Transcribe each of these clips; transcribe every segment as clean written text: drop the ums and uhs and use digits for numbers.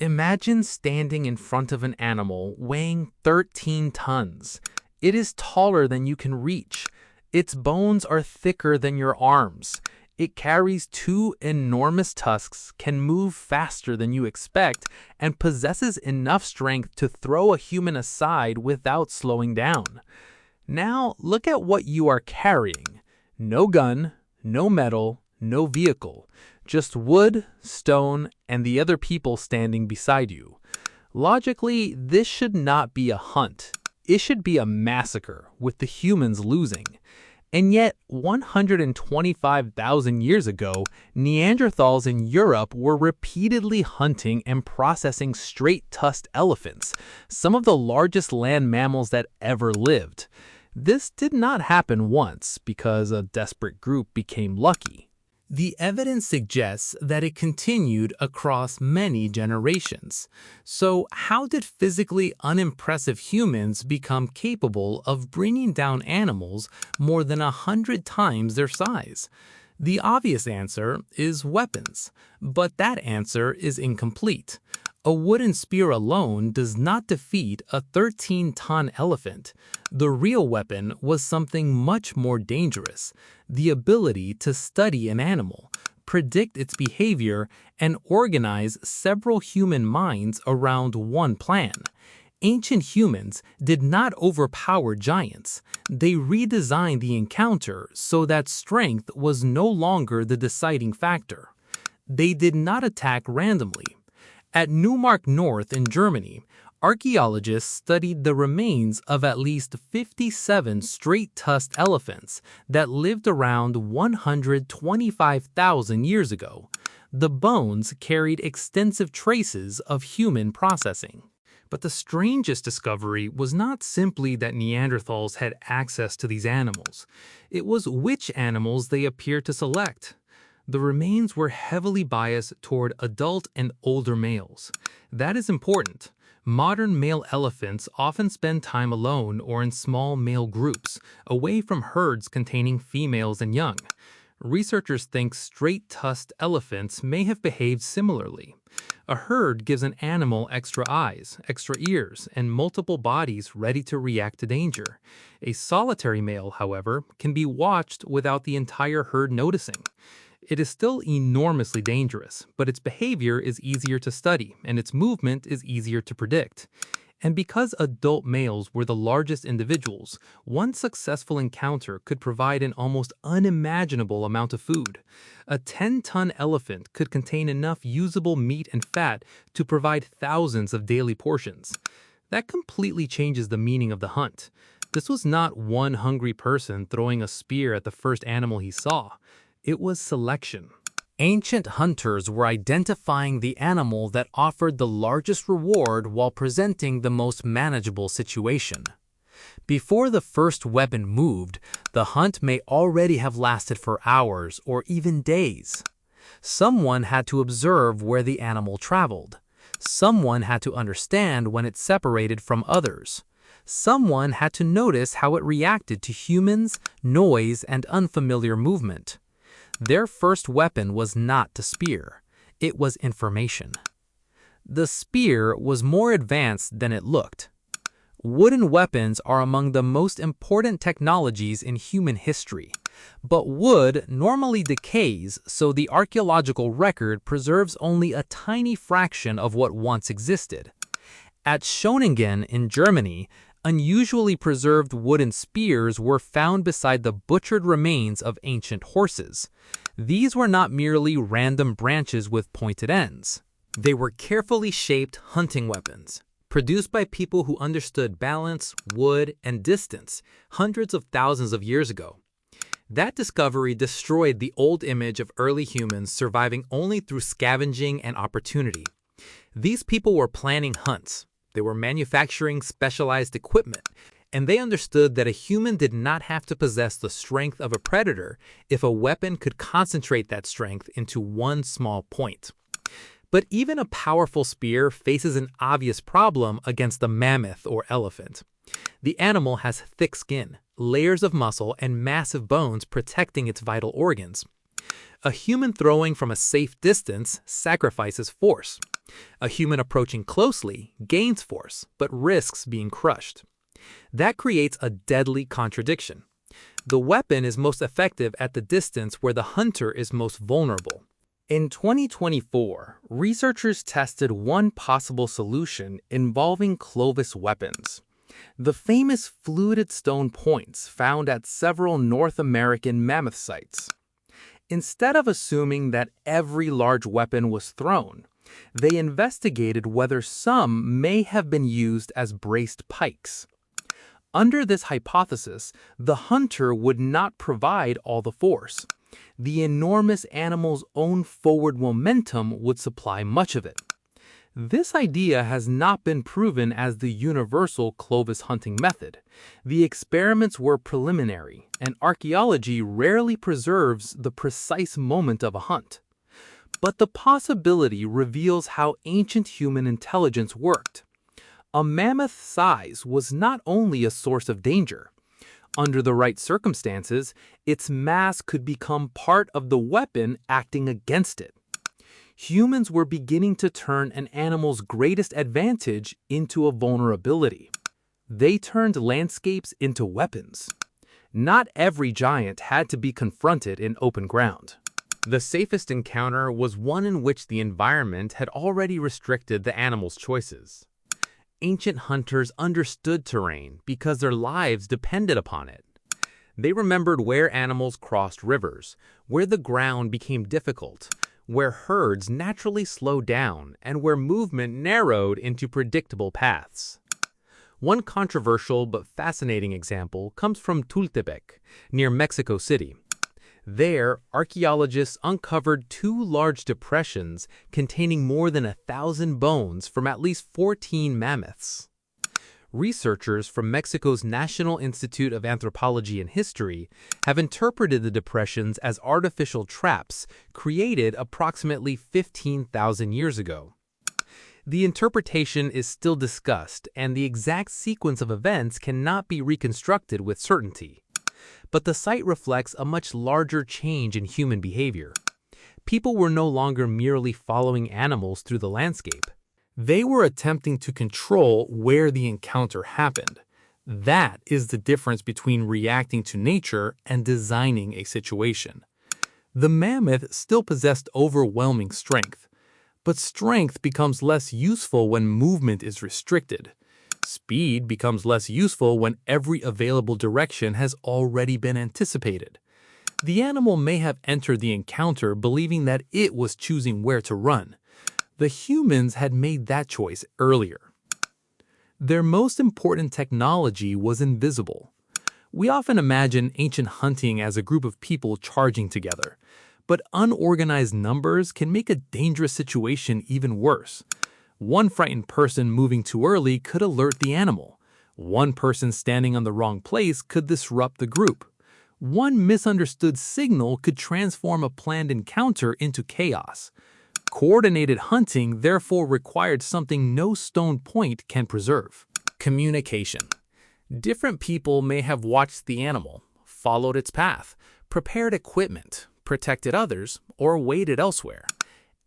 Imagine standing in front of an animal weighing 13 tons. It is taller than you can reach. Its bones are thicker than your arms. It carries two enormous tusks, can move faster than you expect, and possesses enough strength to throw a human aside without slowing down. Now look at what you are carrying. No gun, no metal, no vehicle. Just wood, stone, and the other people standing beside you. Logically, this should not be a hunt. It should be a massacre, with the humans losing. And yet, 125,000 years ago, Neanderthals in Europe were repeatedly hunting and processing straight-tusked elephants, some of the largest land mammals that ever lived. This did not happen once because a desperate group became lucky. The evidence suggests that it continued across many generations. So how did physically unimpressive humans become capable of bringing down animals more than 100 times their size? The obvious answer is weapons, but that answer is incomplete. A wooden spear alone does not defeat a 13-ton elephant. The real weapon was something much more dangerous: the ability to study an animal, predict its behavior, and organize several human minds around one plan. Ancient humans did not overpower giants. They redesigned the encounter so that strength was no longer the deciding factor. They did not attack randomly. At Neumark North in Germany, archaeologists studied the remains of at least 57 straight-tusked elephants that lived around 125,000 years ago. The bones carried extensive traces of human processing. But the strangest discovery was not simply that Neanderthals had access to these animals. It was which animals they appeared to select. The remains were heavily biased toward adult and older males. That is important. Modern male elephants often spend time alone or in small male groups, away from herds containing females and young. Researchers think straight-tusked elephants may have behaved similarly. A herd gives an animal extra eyes, extra ears, and multiple bodies ready to react to danger. A solitary male, however, can be watched without the entire herd noticing. It is still enormously dangerous, but its behavior is easier to study and its movement is easier to predict. And because adult males were the largest individuals, one successful encounter could provide an almost unimaginable amount of food. A 10-ton elephant could contain enough usable meat and fat to provide thousands of daily portions. That completely changes the meaning of the hunt. This was not one hungry person throwing a spear at the first animal he saw. It was selection. Ancient hunters were identifying the animal that offered the largest reward while presenting the most manageable situation. Before the first weapon moved, the hunt may already have lasted for hours or even days. Someone had to observe where the animal traveled. Someone had to understand when it separated from others. Someone had to notice how it reacted to humans, noise, and unfamiliar movement. Their first weapon was not the spear. It was information. The spear was more advanced than it looked. Wooden weapons are among the most important technologies in human history. But wood normally decays, so the archaeological record preserves only a tiny fraction of what once existed. At Schöningen in Germany, unusually preserved wooden spears were found beside the butchered remains of ancient horses. These were not merely random branches with pointed ends. They were carefully shaped hunting weapons, produced by people who understood balance, wood, and distance hundreds of thousands of years ago. That discovery destroyed the old image of early humans surviving only through scavenging and opportunity. These people were planning hunts. They were manufacturing specialized equipment, and they understood that a human did not have to possess the strength of a predator if a weapon could concentrate that strength into one small point. But even a powerful spear faces an obvious problem against the mammoth or elephant. The animal has thick skin, layers of muscle, and massive bones protecting its vital organs. A human throwing from a safe distance sacrifices force. A human approaching closely gains force, but risks being crushed. That creates a deadly contradiction. The weapon is most effective at the distance where the hunter is most vulnerable. In 2024, researchers tested one possible solution involving Clovis weapons. The famous fluted stone points found at several North American mammoth sites. Instead of assuming that every large weapon was thrown, they investigated whether some may have been used as braced pikes. Under this hypothesis, the hunter would not provide all the force. The enormous animal's own forward momentum would supply much of it. This idea has not been proven as the universal Clovis hunting method. The experiments were preliminary, and archaeology rarely preserves the precise moment of a hunt. But the possibility reveals how ancient human intelligence worked. A mammoth's size was not only a source of danger. Under the right circumstances, its mass could become part of the weapon acting against it. Humans were beginning to turn an animal's greatest advantage into a vulnerability. They turned landscapes into weapons. Not every giant had to be confronted in open ground. The safest encounter was one in which the environment had already restricted the animal's choices. Ancient hunters understood terrain because their lives depended upon it. They remembered where animals crossed rivers, where the ground became difficult, where herds naturally slowed down, and where movement narrowed into predictable paths. One controversial but fascinating example comes from Tultepec, near Mexico City. There, archaeologists uncovered two large depressions containing more than 1,000 bones from at least 14 mammoths. Researchers from Mexico's National Institute of Anthropology and History have interpreted the depressions as artificial traps created approximately 15,000 years ago. The interpretation is still discussed, and the exact sequence of events cannot be reconstructed with certainty. But the site reflects a much larger change in human behavior. People were no longer merely following animals through the landscape. They were attempting to control where the encounter happened. That is the difference between reacting to nature and designing a situation. The mammoth still possessed overwhelming strength, but strength becomes less useful when movement is restricted. Speed becomes less useful when every available direction has already been anticipated. The animal may have entered the encounter believing that it was choosing where to run. The humans had made that choice earlier. Their most important technology was invisible. We often imagine ancient hunting as a group of people charging together, but unorganized numbers can make a dangerous situation even worse. One frightened person moving too early could alert the animal. One person standing on the wrong place could disrupt the group. One misunderstood signal could transform a planned encounter into chaos. Coordinated hunting therefore required something no stone point can preserve: communication. Different people may have watched the animal, followed its path, prepared equipment, protected others, or waited elsewhere.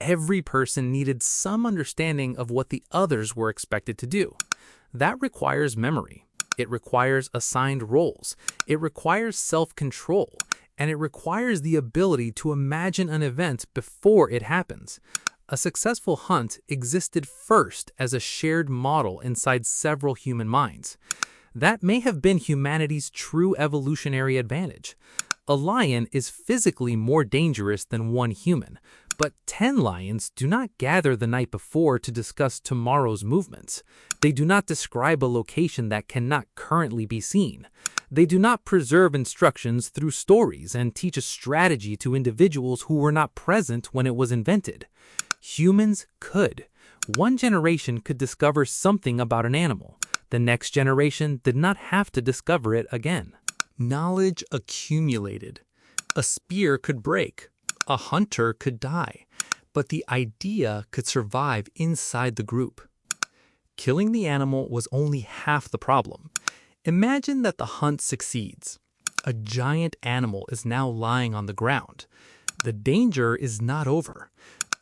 Every person needed some understanding of what the others were expected to do. That requires memory. It requires assigned roles. It requires self-control. And it requires the ability to imagine an event before it happens. A successful hunt existed first as a shared model inside several human minds. That may have been humanity's true evolutionary advantage. A lion is physically more dangerous than one human, but 10 lions do not gather the night before to discuss tomorrow's movements. They do not describe a location that cannot currently be seen. They do not preserve instructions through stories and teach a strategy to individuals who were not present when it was invented. Humans could. One generation could discover something about an animal. The next generation did not have to discover it again. Knowledge accumulated. A spear could break. A hunter could die. But the idea could survive inside the group. Killing the animal was only half the problem. Imagine that the hunt succeeds. A giant animal is now lying on the ground. The danger is not over.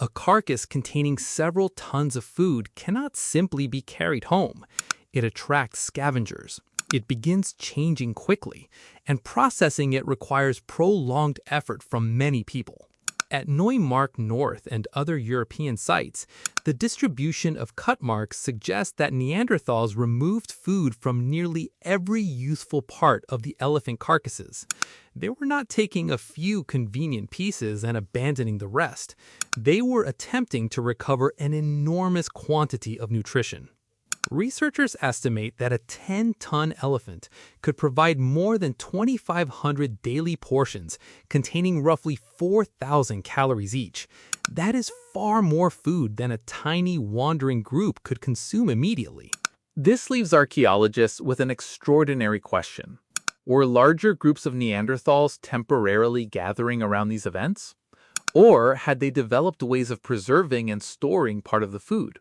A carcass containing several tons of food cannot simply be carried home. It attracts scavengers. It begins changing quickly, and processing it requires prolonged effort from many people. At Neumark North and other European sites, the distribution of cut marks suggests that Neanderthals removed food from nearly every useful part of the elephant carcasses. They were not taking a few convenient pieces and abandoning the rest. They were attempting to recover an enormous quantity of nutrition. Researchers estimate that a 10-ton elephant could provide more than 2,500 daily portions containing roughly 4,000 calories each. That is far more food than a tiny wandering group could consume immediately. This leaves archaeologists with an extraordinary question. Were larger groups of Neanderthals temporarily gathering around these events? Or had they developed ways of preserving and storing part of the food?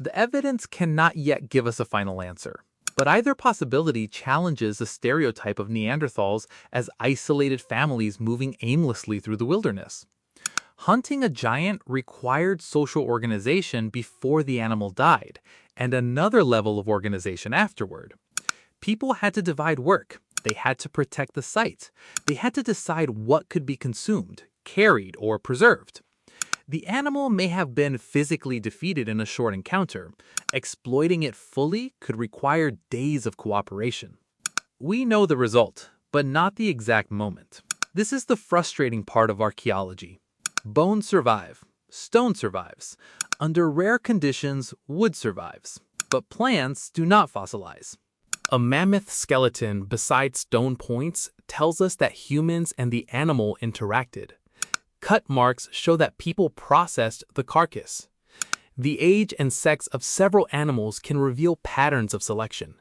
The evidence cannot yet give us a final answer, but either possibility challenges the stereotype of Neanderthals as isolated families moving aimlessly through the wilderness. Hunting a giant required social organization before the animal died, and another level of organization afterward. People had to divide work, they had to protect the site, they had to decide what could be consumed, carried, or preserved. The animal may have been physically defeated in a short encounter. Exploiting it fully could require days of cooperation. We know the result, but not the exact moment. This is the frustrating part of archaeology. Bones survive, stone survives. Under rare conditions, wood survives. But plants do not fossilize. A mammoth skeleton beside stone points tells us that humans and the animal interacted. Cut marks show that people processed the carcass. The age and sex of several animals can reveal patterns of selection.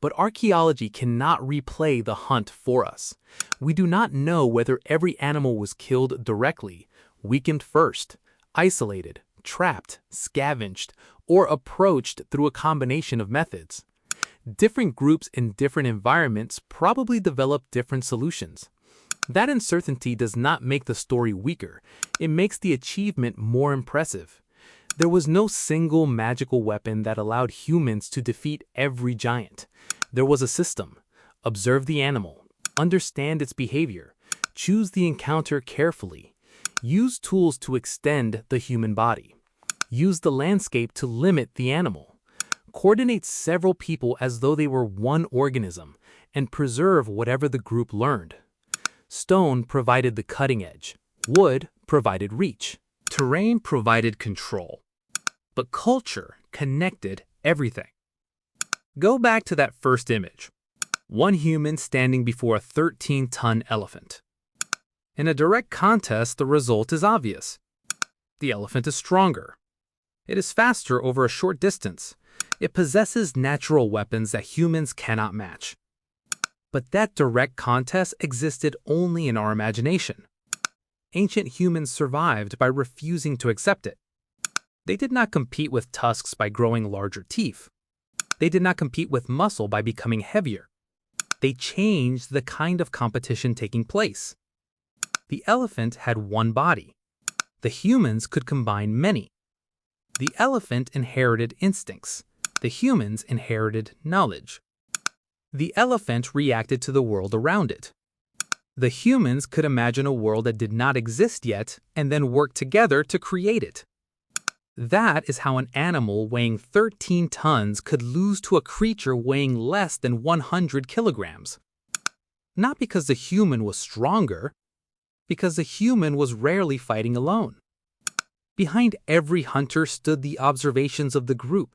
But archaeology cannot replay the hunt for us. We do not know whether every animal was killed directly, weakened first, isolated, trapped, scavenged, or approached through a combination of methods. Different groups in different environments probably developed different solutions. That uncertainty does not make the story weaker. It makes the achievement more impressive. There was no single magical weapon that allowed humans to defeat every giant. There was a system. Observe the animal. Understand its behavior. Choose the encounter carefully. Use tools to extend the human body. Use the landscape to limit the animal. Coordinate several people as though they were one organism, and preserve whatever the group learned. Stone provided the cutting edge. Wood provided reach. Terrain provided control. But culture connected everything. Go back to that first image. One human standing before a 13-ton elephant. In a direct contest, the result is obvious. The elephant is stronger. It is faster over a short distance. It possesses natural weapons that humans cannot match. But that direct contest existed only in our imagination. Ancient humans survived by refusing to accept it. They did not compete with tusks by growing larger teeth. They did not compete with muscle by becoming heavier. They changed the kind of competition taking place. The elephant had one body. The humans could combine many. The elephant inherited instincts. The humans inherited knowledge. The elephant reacted to the world around it. The humans could imagine a world that did not exist yet and then work together to create it. That is how an animal weighing 13 tons could lose to a creature weighing less than 100 kilograms. Not because the human was stronger, because the human was rarely fighting alone. Behind every hunter stood the observations of the group,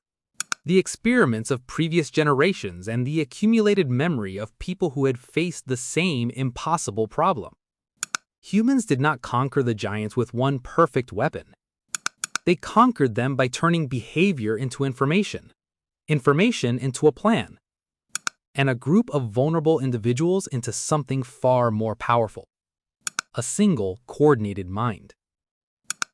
the experiments of previous generations, and the accumulated memory of people who had faced the same impossible problem. Humans did not conquer the giants with one perfect weapon. They conquered them by turning behavior into information, information into a plan, and a group of vulnerable individuals into something far more powerful: a single, coordinated mind.